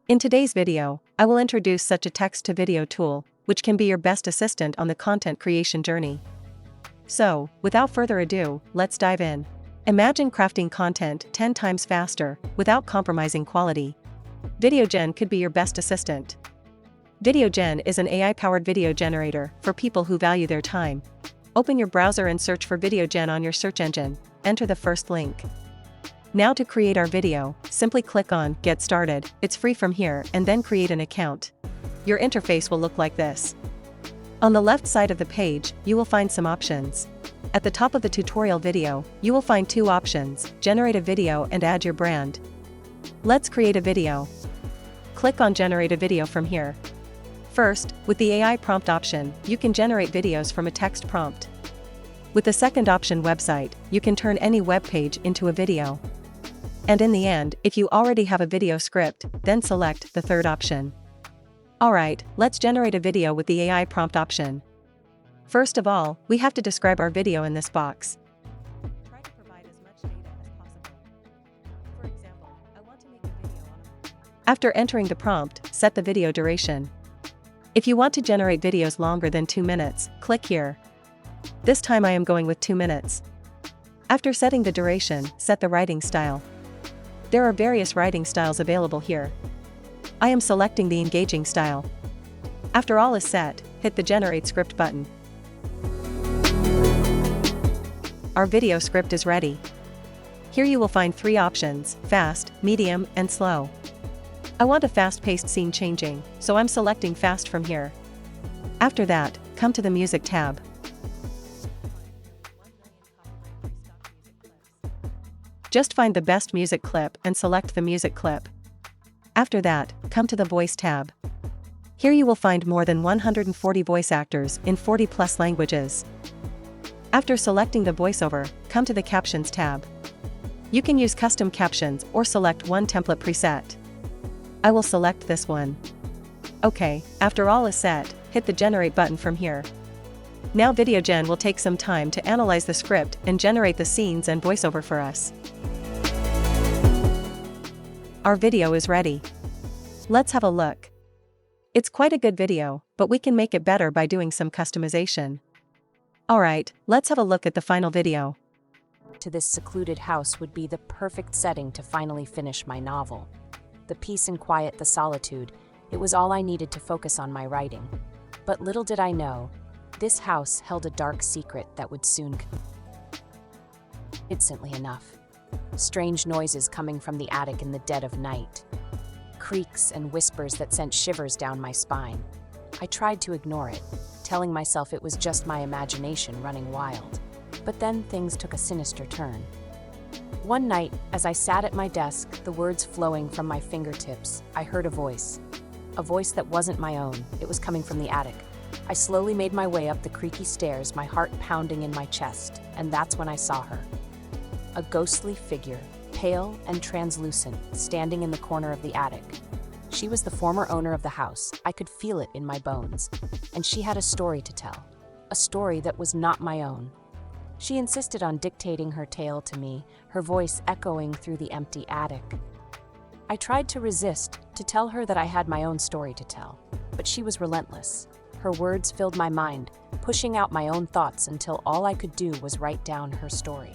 In today's video, I will introduce such a text-to-video tool, which can be your best assistant on the content creation journey. So, without further ado, let's dive in. Imagine crafting content 10 times faster, without compromising quality. VideoGen could be your best assistant. VideoGen is an AI-powered video generator for people who value their time. Open your browser and search for VideoGen on your search engine. Enter the first link. Now to create our video, simply click on Get Started, it's free from here, and then create an account. Your interface will look like this. On the left side of the page, you will find some options. At the top of the tutorial video, you will find two options, generate a video and add your brand. Let's create a video. Click on Generate a video from here. First, with the AI prompt option, you can generate videos from a text prompt. With the second option, website, you can turn any web page into a video. And in the end, if you already have a video script, then select the third option. Alright, let's generate a video with the AI prompt option. First of all, we have to describe our video in this box. Try to provide as much data as possible. For example, I want to make a video on After entering the prompt, set the video duration. If you want to generate videos longer than 2 minutes, click here. This time I am going with 2 minutes. After setting the duration, set the writing style. There are various writing styles available here. I am selecting the engaging style. After all is set, hit the Generate Script button. Our video script is ready. Here you will find 3 options, fast, medium, and slow. I want a fast-paced scene changing, so I'm selecting fast from here. After that, come to the Music tab. Just find the best music clip and select the music clip. After that, come to the Voice tab. Here you will find more than 140 voice actors in 40+ languages. After selecting the voiceover, come to the Captions tab. You can use custom captions or select one template preset. I will select this one. Okay, after all is set, hit the Generate button from here. Now VideoGen will take some time to analyze the script and generate the scenes and voiceover for us. Our video is ready. Let's have a look. It's quite a good video, but we can make it better by doing some customization. Alright, let's have a look at the final video. To this secluded house would be the perfect setting to finally finish my novel. The peace and quiet, the solitude, it was all I needed to focus on my writing. But little did I know, this house held a dark secret that would soon instantly enough. Strange noises coming from the attic in the dead of night. Creaks and whispers that sent shivers down my spine. I tried to ignore it, telling myself it was just my imagination running wild. But then things took a sinister turn. One night, as I sat at my desk, the words flowing from my fingertips, I heard a voice. A voice that wasn't my own. It was coming from the attic. I slowly made my way up the creaky stairs, my heart pounding in my chest, and that's when I saw her. A ghostly figure, pale and translucent, standing in the corner of the attic. She was the former owner of the house. I could feel it in my bones. And she had a story to tell. A story that was not my own. She insisted on dictating her tale to me, her voice echoing through the empty attic. I tried to resist, to tell her that I had my own story to tell, but she was relentless. Her words filled my mind, pushing out my own thoughts until all I could do was write down her story.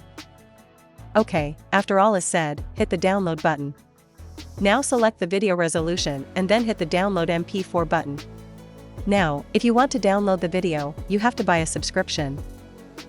Okay, after all is said, hit the download button. Now select the video resolution and then hit the download MP4 button. Now, if you want to download the video, you have to buy a subscription.